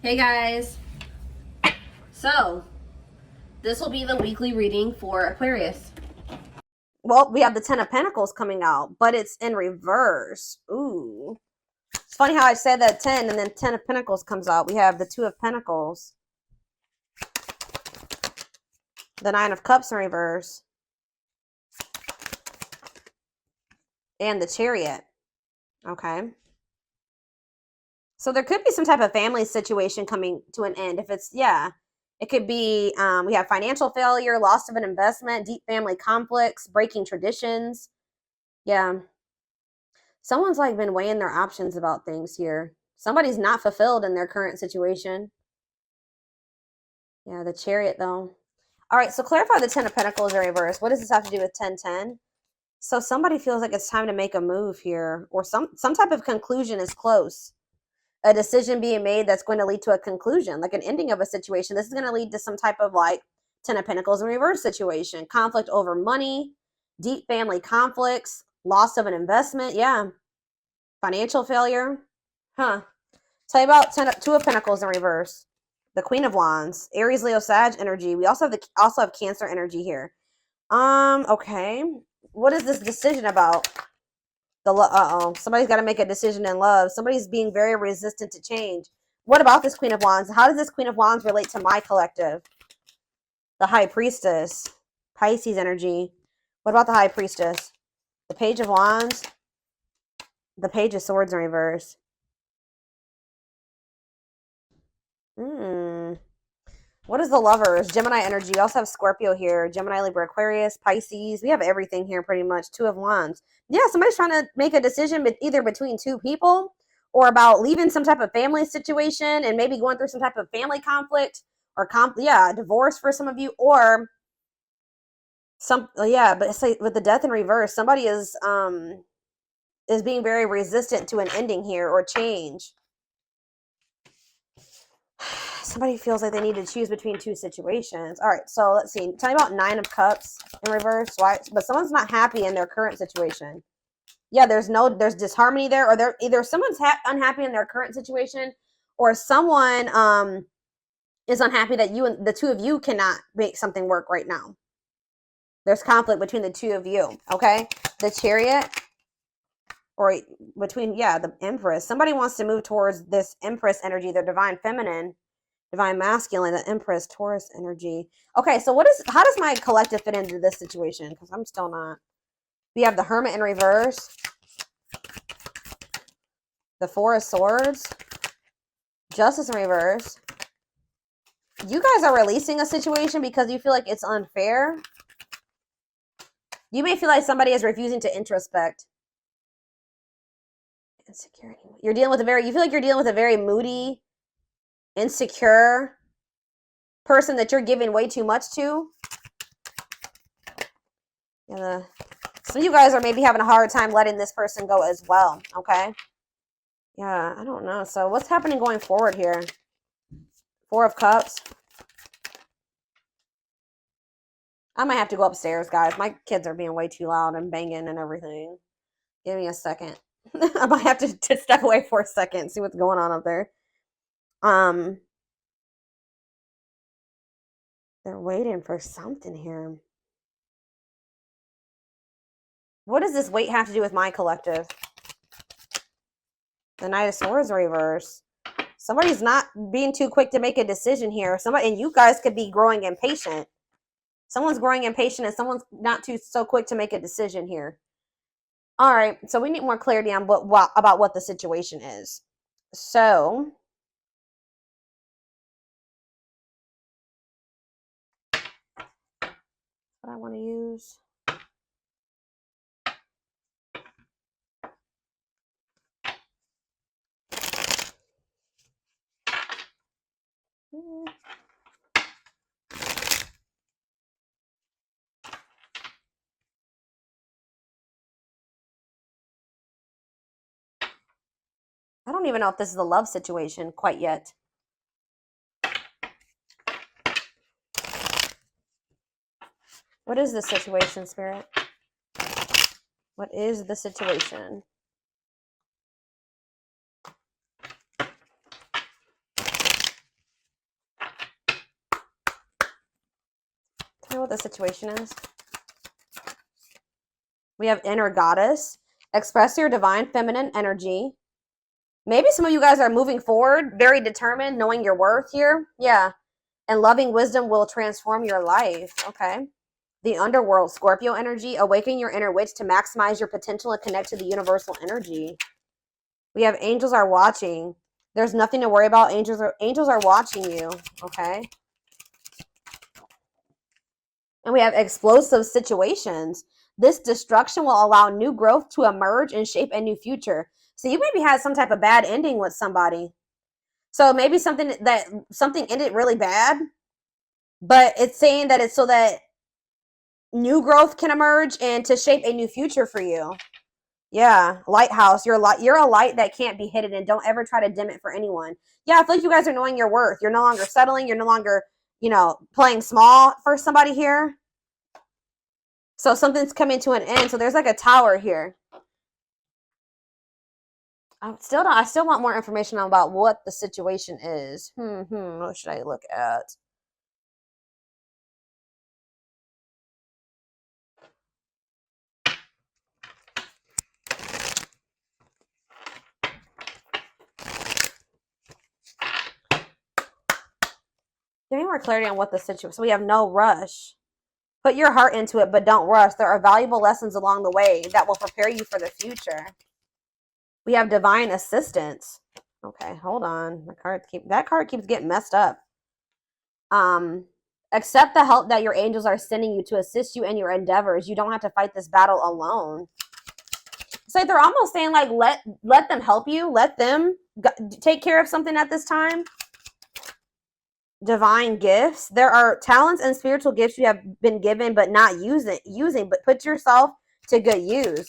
Hey guys, so this will be the weekly reading for Aquarius. Well, we have the Ten of Pentacles coming out, but it's in reverse. Ooh. It's funny how I said that 10 and then 10 of Pentacles comes out. We have the Two of Pentacles, the Nine of Cups in reverse, and the Chariot. Okay. So there could be some type of family situation coming to an end. If it's, yeah, it could be, we have financial failure, loss of an investment, deep family conflicts, breaking traditions. Yeah. Someone's like been weighing their options about things here. Somebody's not fulfilled in their current situation. Yeah, the Chariot though. All right, so clarify the Ten of Pentacles in reverse. What does this have to do with 10-10? So somebody feels like it's time to make a move here, or some type of conclusion is close. A decision being made that's going to lead to a conclusion, like an ending of a situation. This is going to lead to some type of like Ten of Pentacles in reverse situation. Conflict over money, deep family conflicts, loss of an investment. Yeah. Financial failure. Huh. Tell you about Two of Pentacles in reverse. The Queen of Wands. Aries, Leo, Sag energy. We also have Cancer energy here. Okay. What is this decision about? Somebody's got to make a decision in love. Somebody's being very resistant to change. What about this Queen of Wands? How does this Queen of Wands relate to my collective? The High Priestess. Pisces energy. What about the High Priestess? The Page of Wands. The Page of Swords in reverse. What is the Lovers? Gemini energy. We also have Scorpio here. Gemini, Libra, Aquarius, Pisces. We have everything here pretty much. Two of Wands. Yeah, somebody's trying to make a decision either between two people or about leaving some type of family situation and maybe going through some type of family conflict or divorce for some of you, or but it's like with the Death in reverse, somebody is being very resistant to an ending here or change. Somebody feels like they need to choose between two situations. All right, so let's see. Tell me about Nine of Cups in reverse. Why? But someone's not happy in their current situation. Yeah, there's disharmony there, or either someone's unhappy in their current situation, or someone is unhappy that the two of you cannot make something work right now. There's conflict between the two of you. Okay, the Chariot, or between the Empress. Somebody wants to move towards this Empress energy, their divine feminine. Divine masculine, the Empress, Taurus energy. Okay, so how does my collective fit into this situation? Because I'm still not. We have the Hermit in reverse. The Four of Swords. Justice in reverse. You guys are releasing a situation because you feel like it's unfair. You may feel like somebody is refusing to introspect. Insecurity. You feel like you're dealing with a very moody, insecure person that you're giving way too much to. Yeah, some of you guys are maybe having a hard time letting this person go as well. Okay. Yeah, I don't know. So what's happening going forward here? Four of Cups. I might have to go upstairs, guys. My kids are being way too loud and banging and everything. Give me a second. I might have to step away for a second and see what's going on up there. They're waiting for something here. What does this wait have to do with my collective? The Knight of Swords reverse. Somebody's not being too quick to make a decision here. And you guys could be growing impatient. Someone's growing impatient and someone's not so quick to make a decision here. All right, so we need more clarity on about what the situation is. So what I want to use. I don't even know if this is a love situation quite yet. What is the situation, Spirit? What is the situation? You know what the situation is? We have inner goddess. Express your divine feminine energy. Maybe some of you guys are moving forward, very determined, knowing your worth here. Yeah. And loving wisdom will transform your life. Okay. The underworld, Scorpio energy. Awaken your inner witch to maximize your potential and connect to the universal energy. We have angels are watching. There's nothing to worry about. Angels are watching you. Okay. And we have explosive situations. This destruction will allow new growth to emerge and shape a new future. So you maybe had some type of bad ending with somebody. So maybe something ended really bad, but it's saying that it's so that new growth can emerge and to shape a new future for you. Yeah, lighthouse. You're a light that can't be hidden, and don't ever try to dim it for anyone. Yeah, I feel like you guys are knowing your worth. You're no longer settling. You're no longer, playing small for somebody here. So something's coming to an end. So there's like a tower here. I still want more information about what the situation is. What should I look at? Give me more clarity on what the situation. So we have no rush. Put your heart into it, but don't rush. There are valuable lessons along the way that will prepare you for the future. We have divine assistance. Okay, hold on. That card keeps getting messed up. Accept the help that your angels are sending you to assist you in your endeavors. You don't have to fight this battle alone. It's like they're almost saying, like, let them help you. Let them take care of something at this time. Divine gifts. There are talents and spiritual gifts you have been given but not using, but put yourself to good use.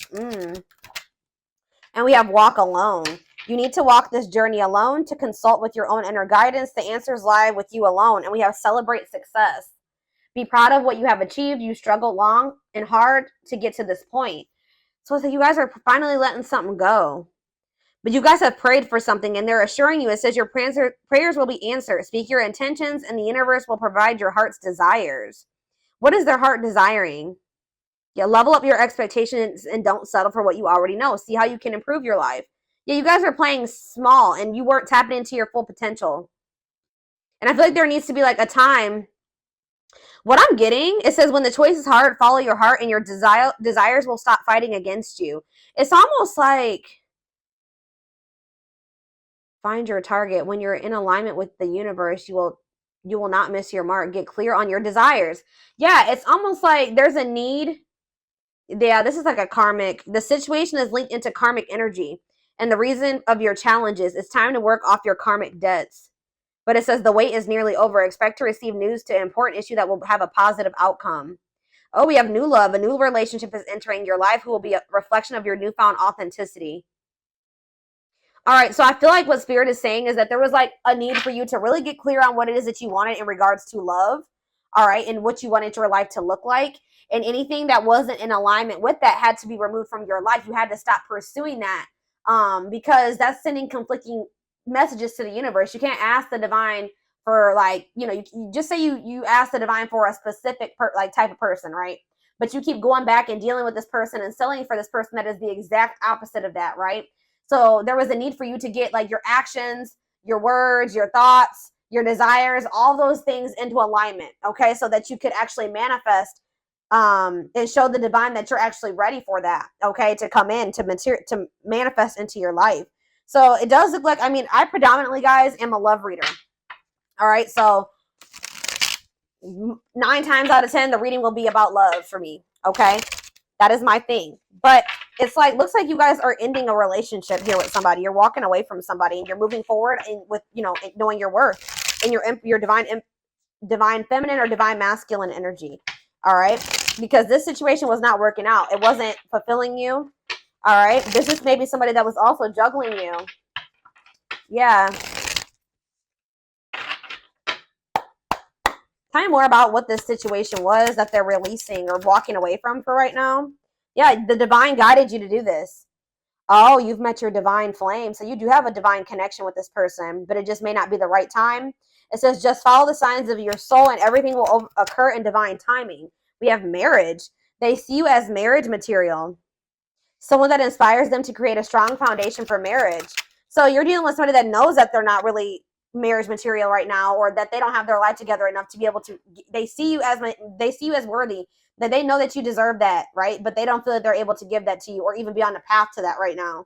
And we have walk alone. You need to walk this journey alone to consult with your own inner guidance. The answers lie with you alone. And we have celebrate success. Be proud of what you have achieved. You struggled long and hard to get to this point. So you guys are finally letting something go. But you guys have prayed for something, and they're assuring you, it says your prayers will be answered. Speak your intentions, and the universe will provide your heart's desires. What is their heart desiring? Yeah, level up your expectations and don't settle for what you already know. See how you can improve your life. Yeah, you guys are playing small, and you weren't tapping into your full potential. And I feel like there needs to be like a time. What I'm getting, it says when the choice is hard, follow your heart, and your desires will stop fighting against you. It's almost like find your target. When you're in alignment with the universe, you will not miss your mark. Get clear on your desires. Yeah, it's almost like there's a need. Yeah, this is like a karmic. The situation is linked into karmic energy. And the reason of your challenges, it's time to work off your karmic debts. But it says the wait is nearly over. Expect to receive news to an important issue that will have a positive outcome. Oh, we have new love. A new relationship is entering your life who will be a reflection of your newfound authenticity. All right, so I feel like what Spirit is saying is that there was like a need for you to really get clear on what it is that you wanted in regards to love, all right, and what you wanted your life to look like. And anything that wasn't in alignment with that had to be removed from your life. You had to stop pursuing that because that's sending conflicting messages to the universe. You can't ask the divine for like, you just say you ask the divine for a specific type of person, right? But you keep going back and dealing with this person and selling for this person that is the exact opposite of that, right? So there was a need for you to get like your actions, your words, your thoughts, your desires, all those things into alignment, okay? So that you could actually manifest and show the divine that you're actually ready for that, okay? To come in, to manifest into your life. So it does look like, I predominantly, guys, am a love reader. All right, so 9 times out of 10, the reading will be about love for me, okay? That is my thing. But it's like, looks like you guys are ending a relationship here with somebody. You're walking away from somebody and you're moving forward with, knowing your worth and your divine feminine or divine masculine energy. All right. Because this situation was not working out. It wasn't fulfilling you. All right. This is maybe somebody that was also juggling you. Yeah. Tell me more about what this situation was that they're releasing or walking away from for right now. Yeah, the divine guided you to do this. Oh, you've met your divine flame. So you do have a divine connection with this person, but it just may not be the right time. It says just follow the signs of your soul and everything will occur in divine timing. We have marriage. They see you as marriage material, someone that inspires them to create a strong foundation for marriage. So you're dealing with somebody that knows that they're not really marriage material right now, or that they don't have their life together enough to be able to. They see you as worthy, that they know that you deserve that, right? But they don't feel that they're able to give that to you or even be on the path to that right now.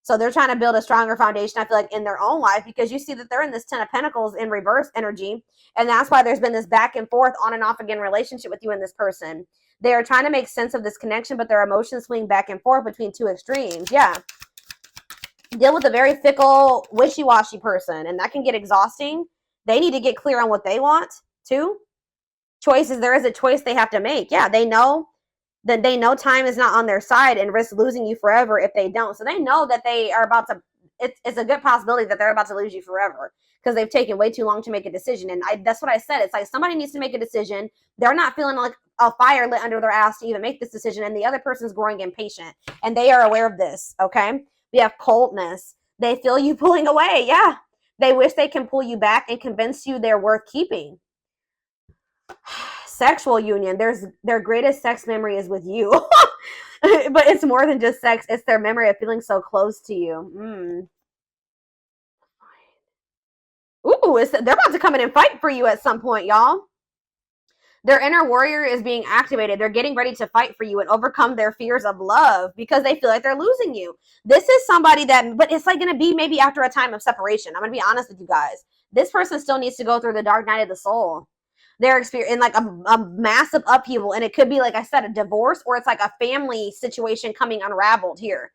So they're trying to build a stronger foundation, I feel like, in their own life, because you see that they're in this 10 of Pentacles in reverse energy. And that's why there's been this back and forth, on and off again relationship with you and this person. They are trying to make sense of this connection, but their emotions swing back and forth between two extremes. Yeah. Deal with a very fickle, wishy-washy person, and that can get exhausting. They need to get clear on what they want, too. Choices, there is a choice they have to make. Yeah, they know that time is not on their side and risk losing you forever if they don't. So they know that they are about to, it's a good possibility that they're about to lose you forever because they've taken way too long to make a decision. And that's what I said. It's like somebody needs to make a decision. They're not feeling like a fire lit under their ass to even make this decision. And the other person's growing impatient and they are aware of this. Okay. We have coldness. They feel you pulling away. Yeah. They wish they can pull you back and convince you they're worth keeping. Sexual union. Their greatest sex memory is with you. But it's more than just sex. It's their memory of feeling so close to you. Ooh, they're about to come in and fight for you at some point, y'all. Their inner warrior is being activated. They're getting ready to fight for you and overcome their fears of love because they feel like they're losing you. This is somebody that, but it's like going to be maybe after a time of separation. I'm going to be honest with you guys. This person still needs to go through the dark night of the soul. They're experiencing like a massive upheaval, and it could be, like I said, a divorce, or it's like a family situation coming unraveled here.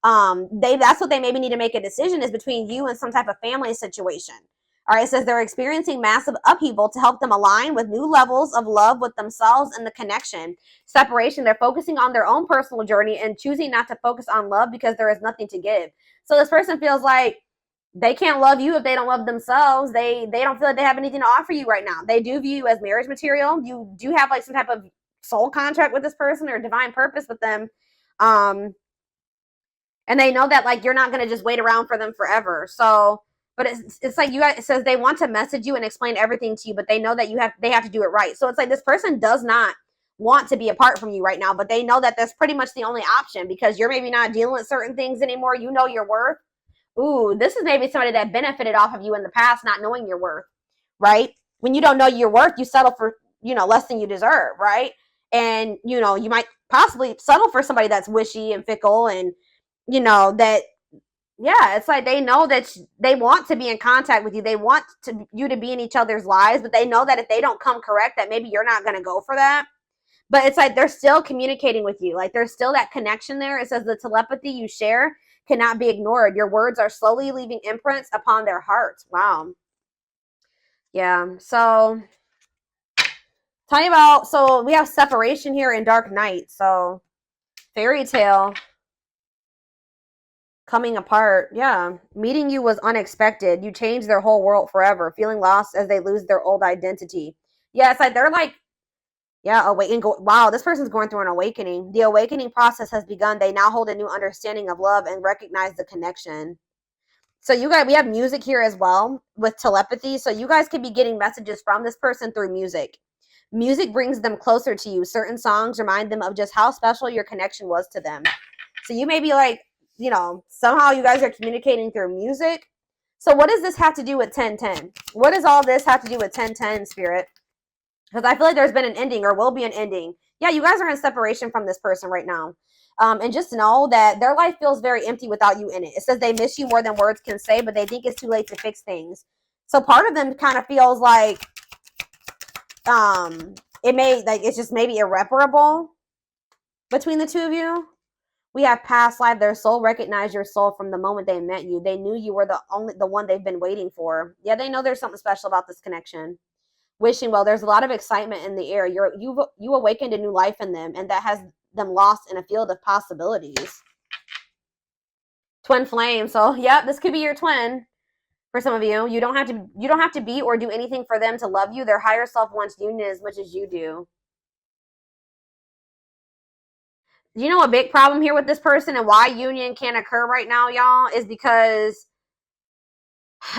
That's what they maybe need to make a decision, is between you and some type of family situation. All right, it says they're experiencing massive upheaval to help them align with new levels of love with themselves and the connection. Separation, they're focusing on their own personal journey and choosing not to focus on love because there is nothing to give. So this person feels like they can't love you if they don't love themselves. They don't feel like they have anything to offer you right now. They do view you as marriage material. You do have like some type of soul contract with this person or divine purpose with them. And they know that like you're not going to just wait around for them forever. So, but it's like you guys, it says they want to message you and explain everything to you, but they know that they have to do it right. So it's like this person does not want to be apart from you right now, but they know that that's pretty much the only option because you're maybe not dealing with certain things anymore. You know your worth. Ooh, this is maybe somebody that benefited off of you in the past, not knowing your worth, right? When you don't know your worth, you settle for, less than you deserve, right? And, you might possibly settle for somebody that's wishy and fickle and, that, yeah, it's like they know that they want to be in contact with you. They want you to be in each other's lives, but they know that if they don't come correct, that maybe you're not going to go for that. But it's like they're still communicating with you. Like there's still that connection there. It says the telepathy you share cannot be ignored. Your words are slowly leaving imprints upon their hearts. Wow. Yeah. So tell you about, so we have separation here in Dark Night. So fairy tale coming apart. Yeah. Meeting you was unexpected. You changed their whole world forever. Feeling lost as they lose their old identity. Yeah. It's like they're like, yeah, wow, this person's going through an awakening. The awakening process has begun. They now hold a new understanding of love and recognize the connection. So we have music here as well with telepathy. So you guys could be getting messages from this person through music. Music brings them closer to you. Certain songs remind them of just how special your connection was to them. So you may be like, somehow you guys are communicating through music. So what does this have to do with 1010? What does all this have to do with 1010, Spirit? Because I feel like there's been an ending or will be an ending. Yeah, you guys are in separation from this person right now. And just know that their life feels very empty without you in it. It says they miss you more than words can say, but they think it's too late to fix things. So part of them kind of feels like it's just maybe irreparable between the two of you. We have past life. Their soul recognized your soul from the moment they met you. They knew you were the one they've been waiting for. Yeah, they know there's something special about this connection. Wishing well, there's a lot of excitement in the air. You awakened a new life in them, and that has them lost in a field of possibilities. Twin flame. So yeah, this could be your twin for some of you. You don't have to be or do anything for them to love you. Their higher self wants union as much as you do. You know, a big problem here with this person and why union can't occur right now, y'all, is because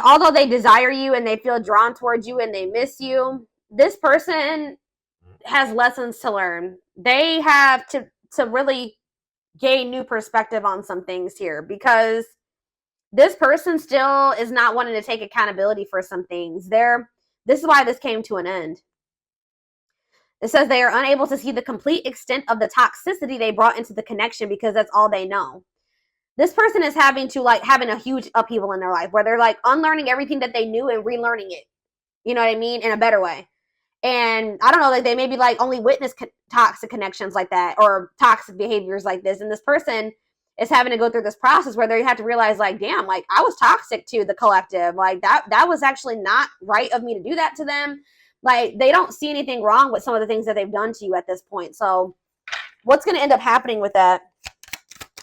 although they desire you and they feel drawn towards you and they miss you, this person has lessons to learn. They have to really gain new perspective on some things here, because this person still is not wanting to take accountability for some things. This is why this came to an end. It says they are unable to see the complete extent of the toxicity they brought into the connection because that's all they know. This person is having a huge upheaval in their life where they're like unlearning everything that they knew and relearning it. You know what I mean? In a better way. And I don't know, like they maybe like only witness toxic connections like that or toxic behaviors like this. And this person is having to go through this process where they have to realize like, damn, like I was toxic to the collective. Like that was actually not right of me to do that to them. Like they don't see anything wrong with some of the things that they've done to you at this point. So what's going to end up happening with that?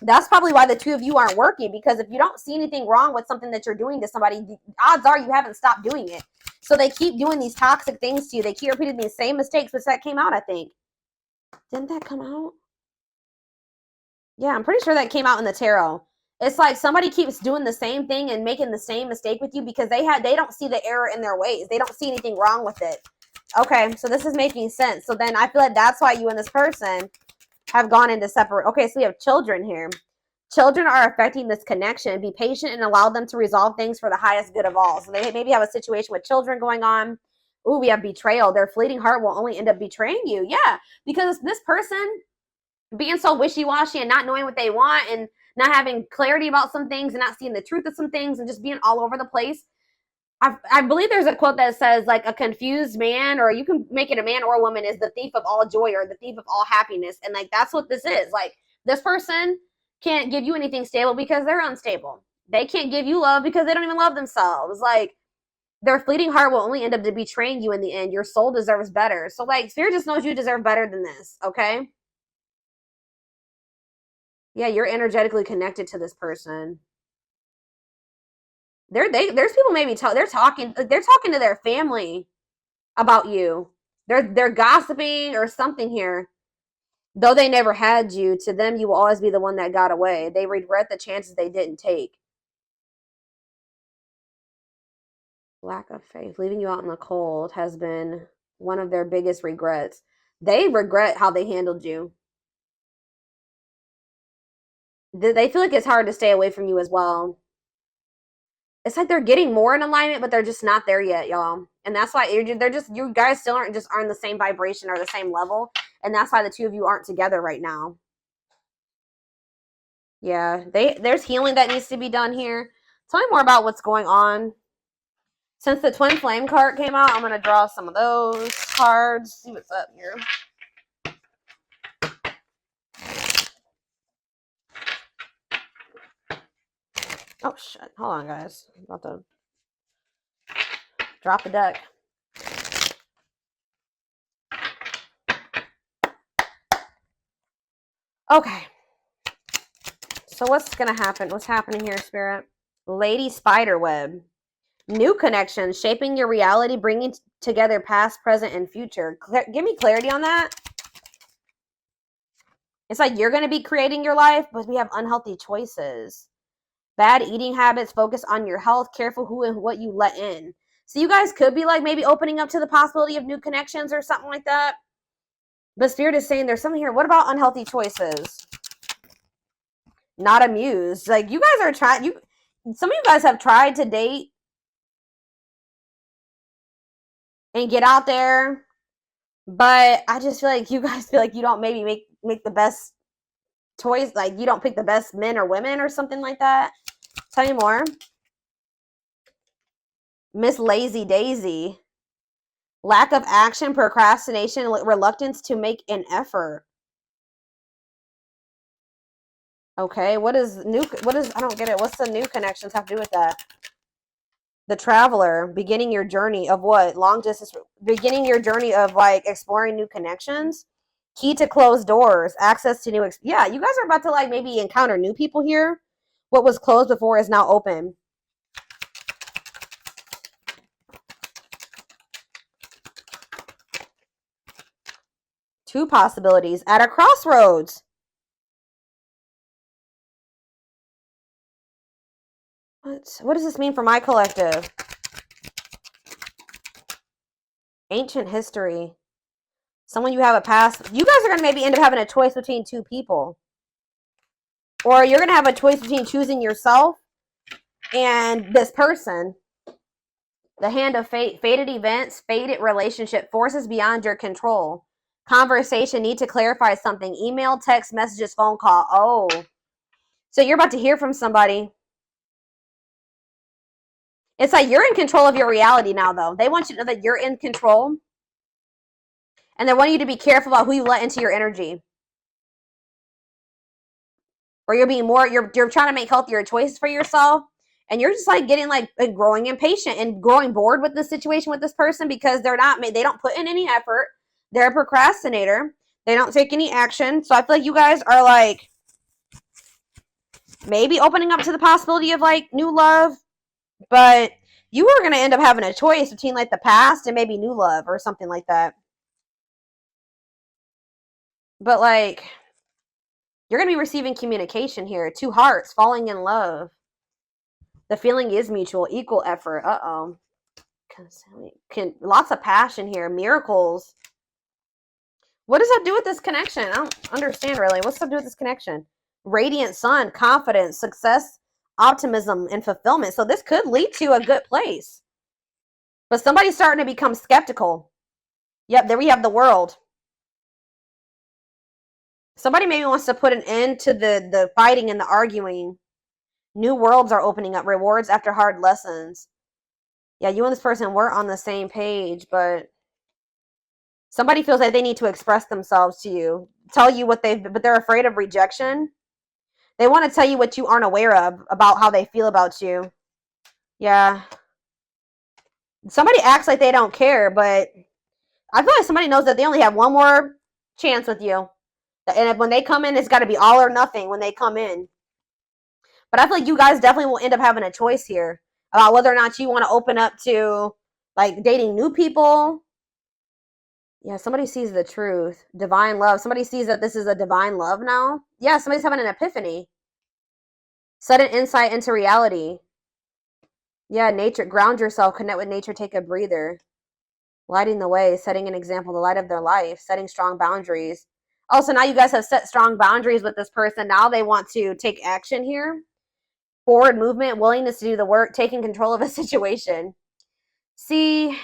That's probably why the two of you aren't working, because if you don't see anything wrong with something that you're doing to somebody, the odds are you haven't stopped doing it. So they keep doing these toxic things to you. They keep repeating these same mistakes, which that came out, I think. Didn't that come out? Yeah, I'm pretty sure that came out in the tarot. It's like somebody keeps doing the same thing and making the same mistake with you because they don't see the error in their ways. They don't see anything wrong with it. Okay, so this is making sense. So then I feel like that's why you and this person have gone into separate. Okay, so we have children here. Children are affecting this connection. Be patient and allow them to resolve things for the highest good of all. So they maybe have a situation with children going on. Ooh, we have betrayal. Their fleeting heart will only end up betraying you. Yeah, because this person being so wishy-washy and not knowing what they want and not having clarity about some things and not seeing the truth of some things and just being all over the place. I believe there's a quote that says like a confused man, or you can make it a man or a woman, is the thief of all joy or the thief of all happiness. And like that's what this is. Like this person can't give you anything stable because they're unstable. They can't give you love because they don't even love themselves. Like their fleeting heart will only end up betraying you in the end. Your soul deserves better. So like Spirit just knows you deserve better than this. Okay. Yeah, you're energetically connected to this person. There's people maybe they're talking to their family about you. They're gossiping or something here. Though they never had you, to them you will always be the one that got away. They regret the chances they didn't take. Lack of faith, leaving you out in the cold, has been one of their biggest regrets. They regret how they handled you. They feel like it's hard to stay away from you as well. It's like they're getting more in alignment, but they're just not there yet, y'all. And that's why you guys still aren't the same vibration or the same level. And that's why the two of you aren't together right now. Yeah, there's healing that needs to be done here. Tell me more about what's going on. Since the Twin Flame card came out, I'm going to draw some of those cards. See what's up here. Oh, shit. Hold on, guys. I'm about to drop the deck. Okay. So what's going to happen? What's happening here, Spirit? Lady Spiderweb. New connections, shaping your reality, bringing together past, present, and future. Give me clarity on that. It's like you're going to be creating your life, but we have unhealthy choices. Bad eating habits, focus on your health, careful who and what you let in. So you guys could be like maybe opening up to the possibility of new connections or something like that. But Spirit is saying there's something here. What about unhealthy choices? Not amused. Like you guys are trying, some of you guys have tried to date and get out there, but I just feel like you guys feel like you don't maybe make the best choice. Like you don't pick the best men or women or something like that. Tell me more. Miss Lazy Daisy. Lack of action, procrastination, reluctance to make an effort. Okay, I don't get it. What's the new connections have to do with that? The Traveler, beginning your journey of what? Long distance, beginning your journey of like exploring new connections. Key to closed doors, access to new, yeah, you guys are about to like maybe encounter new people here. What was closed before is now open. Two possibilities at a crossroads. What does this mean for my collective? Ancient history. Someone you have a past. You guys are going to maybe end up having a choice between two people. Or you're going to have a choice between choosing yourself and this person. The hand of fate. Fated events, fated relationship, forces beyond your control. Conversation, need to clarify something. Email, text, messages, phone call. Oh. So you're about to hear from somebody. It's like you're in control of your reality now, though. They want you to know that you're in control. And they want you to be careful about who you let into your energy. Or you're being more, you're trying to make healthier choices for yourself. And you're just like getting like growing impatient and growing bored with the situation with this person because they don't put in any effort. They're a procrastinator. They don't take any action. So I feel like you guys are like maybe opening up to the possibility of like new love. But you are going to end up having a choice between like the past and maybe new love or something like that. But like, you're going to be receiving communication here. Two hearts falling in love. The feeling is mutual, equal effort. Uh-oh. Lots of passion here. Miracles. What does that do with this connection? I don't understand really. What's that do with this connection? Radiant sun, confidence, success, optimism, and fulfillment. So this could lead to a good place. But somebody's starting to become skeptical. Yep, there we have the world. Somebody maybe wants to put an end to the fighting and the arguing. New worlds are opening up. Rewards after hard lessons. Yeah, you and this person weren't on the same page, but somebody feels like they need to express themselves to you. Tell you what but they're afraid of rejection. They want to tell you what you aren't aware of about how they feel about you. Yeah. Somebody acts like they don't care, but I feel like somebody knows that they only have one more chance with you. And when they come in, it's got to be all or nothing when they come in. But I feel like you guys definitely will end up having a choice here about whether or not you want to open up to like dating new people. Yeah, somebody sees the truth. Divine love. Somebody sees that this is a divine love now. Yeah, somebody's having an epiphany. Sudden insight into reality. Yeah, nature. Ground yourself. Connect with nature. Take a breather. Lighting the way. Setting an example. The light of their life. Setting strong boundaries. Oh, so now you guys have set strong boundaries with this person. Now they want to take action here. Forward movement. Willingness to do the work. Taking control of a situation. See,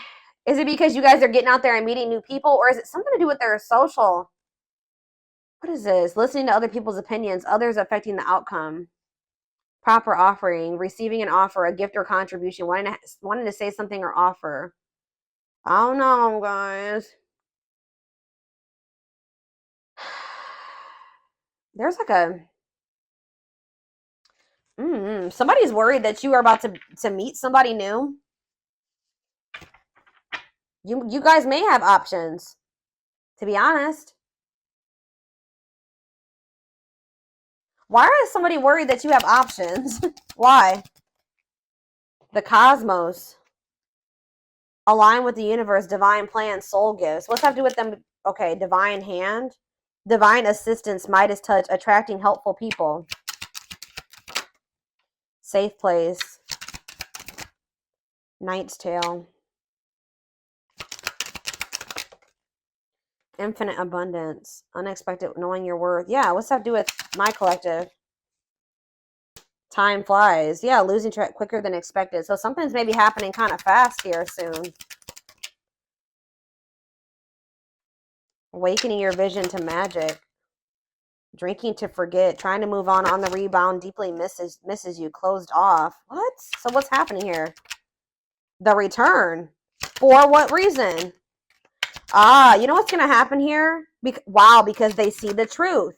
is it because you guys are getting out there and meeting new people? Or is it something to do with their social? What is this? Listening to other people's opinions. Others affecting the outcome. Proper offering. Receiving an offer. A gift or contribution. Wanting to say something or offer. I don't know, guys. There's like a... somebody's worried that you are about to meet somebody new. You guys may have options, to be honest. Why is somebody worried that you have options? Why? The cosmos. Align with the universe, divine plan, soul gifts. What's that have to do with them? Okay, divine hand. Divine assistance, Midas touch, attracting helpful people. Safe place. Knight's tale. Infinite abundance. Unexpected, knowing your worth. Yeah, what's that have to do with my collective? Time flies. Yeah, losing track quicker than expected. So something's maybe happening kind of fast here soon. Awakening your vision to magic. Drinking to forget. Trying to move on the rebound. Deeply misses you. Closed off. What? So what's happening here? The return. For what reason? Ah, you know what's going to happen here? Wow, because they see the truth.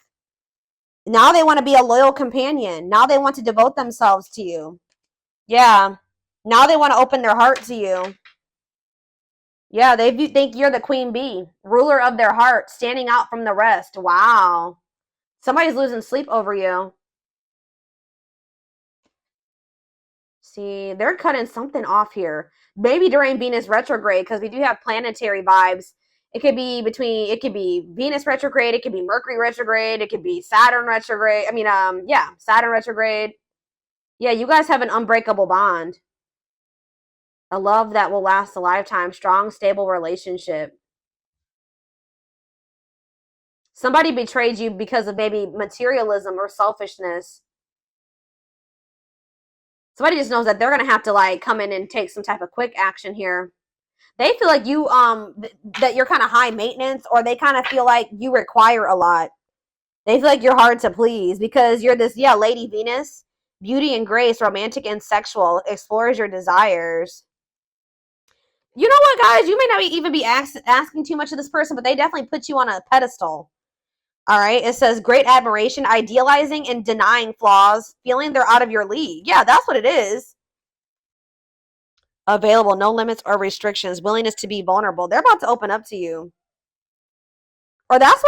Now they want to be a loyal companion. Now they want to devote themselves to you. Yeah. Now they want to open their heart to you. Yeah, they think you're the queen bee. Ruler of their heart. Standing out from the rest. Wow. Somebody's losing sleep over you. See, they're cutting something off here. Maybe during Venus retrograde, because we do have planetary vibes. It could be Venus retrograde. It could be Mercury retrograde. It could be Saturn retrograde. Saturn retrograde. Yeah, you guys have an unbreakable bond. A love that will last a lifetime. Strong, stable relationship. Somebody betrayed you because of maybe materialism or selfishness. Somebody just knows that they're going to have to like come in and take some type of quick action here. They feel like you that you're kind of high maintenance, or they kind of feel like you require a lot. They feel like you're hard to please because you're this, yeah, Lady Venus, beauty and grace, romantic and sexual, explores your desires. You know what, guys? You may not even be asking too much of this person, but they definitely put you on a pedestal. All right. It says great admiration, idealizing and denying flaws, feeling they're out of your league. Yeah, that's what it is. Available, no limits or restrictions, willingness to be vulnerable. They're about to open up to you. Or that's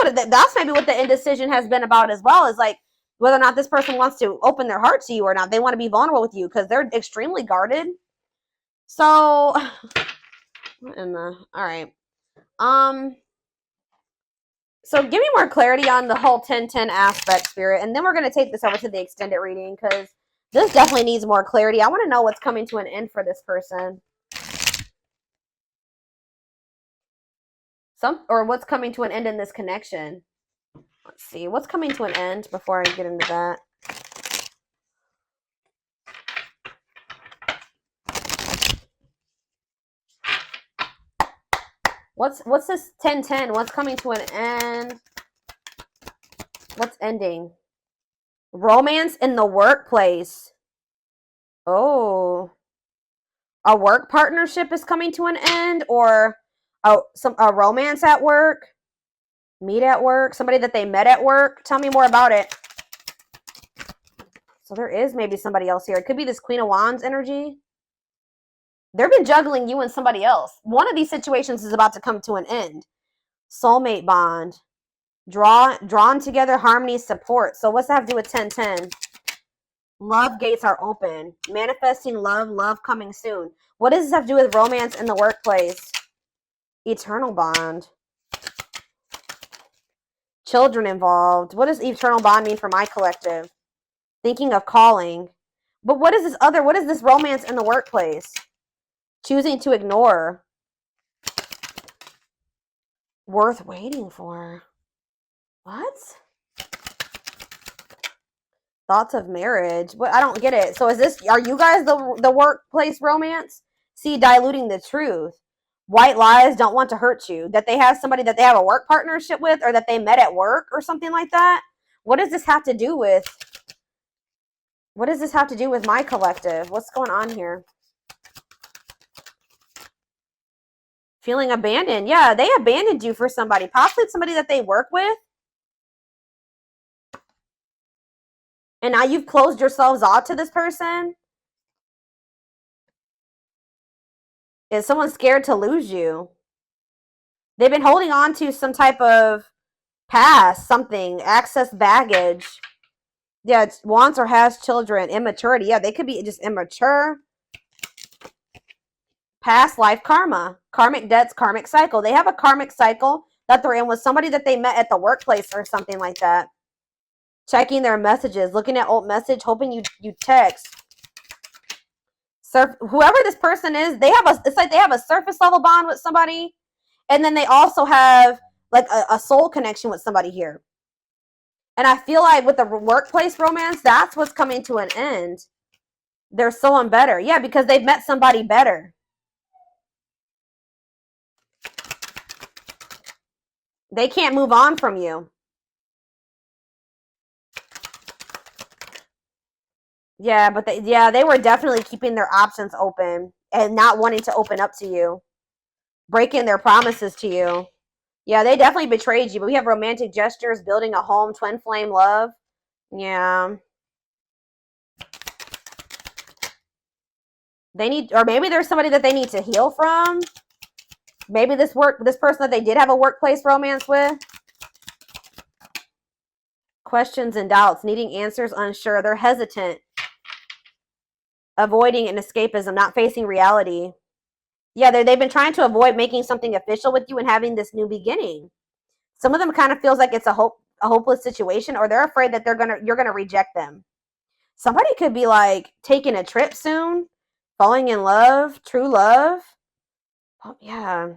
maybe what the indecision has been about as well, is like whether or not this person wants to open their heart to you or not. They want to be vulnerable with you because they're extremely guarded. So, what in the, all right. So give me more clarity on the whole 10-10 aspect, Spirit, and then we're going to take this over to the extended reading because this definitely needs more clarity. I want to know what's coming to an end for this person. Or what's coming to an end in this connection. Let's see. What's coming to an end before I get into that? What's this 10-10? What's coming to an end? What's ending? Romance in the workplace. Oh. A work partnership is coming to an end, or a romance at work? Meet at work? Somebody that they met at work? Tell me more about it. So there is maybe somebody else here. It could be this Queen of Wands energy. They've been juggling you and somebody else. One of these situations is about to come to an end. Soulmate bond. Drawn together, harmony, support. So what's that have to do with 10-10? Love gates are open. Manifesting love coming soon. What does this have to do with romance in the workplace? Eternal bond. Children involved. What does eternal bond mean for my collective? Thinking of calling. But what is this romance in the workplace? Choosing to ignore. Worth waiting for. What? Thoughts of marriage. What? I don't get it. So are you guys the workplace romance? See, diluting the truth. White lies, don't want to hurt you. That they have somebody that they have a work partnership with, or that they met at work or something like that. What does this have to do with? What does this have to do with my collective? What's going on here? Feeling abandoned. Yeah, they abandoned you for somebody. Possibly somebody that they work with. And now you've closed yourselves off to this person. Is someone scared to lose you? They've been holding on to some type of past, something, access baggage. Yeah, it's wants or has children, immaturity. Yeah, they could be just immature. Past life karma, karmic debts, karmic cycle. They have a karmic cycle that they're in with somebody that they met at the workplace or something like that. Checking their messages, looking at old message, hoping you text. Whoever this person is, it's like they have a surface level bond with somebody, and then they also have like a soul connection with somebody here. And I feel like with the workplace romance, that's what's coming to an end. They're someone better. Yeah, because they've met somebody better. They can't move on from you. Yeah, but they were definitely keeping their options open and not wanting to open up to you. Breaking their promises to you. Yeah, they definitely betrayed you, but we have romantic gestures, building a home, twin flame love. Yeah. Or maybe there's somebody that they need to heal from. Maybe this person that they did have a workplace romance with. Questions and doubts, needing answers, unsure. They're hesitant. Avoiding an escapism, not facing reality. Yeah, they've been trying to avoid making something official with you and having this new beginning. Some of them kind of feels like it's a hopeless situation, or they're afraid that you're gonna reject them. Somebody could be like taking a trip soon, falling in love, true love. Oh, yeah.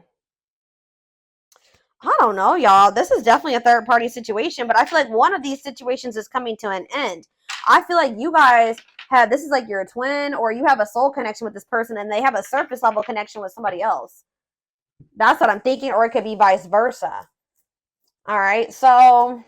I don't know, y'all. This is definitely a third party situation, but I feel like one of these situations is coming to an end. I feel like you guys have, this is like your twin, or you have a soul connection with this person and they have a surface level connection with somebody else. That's what I'm thinking, or it could be vice versa. All right, so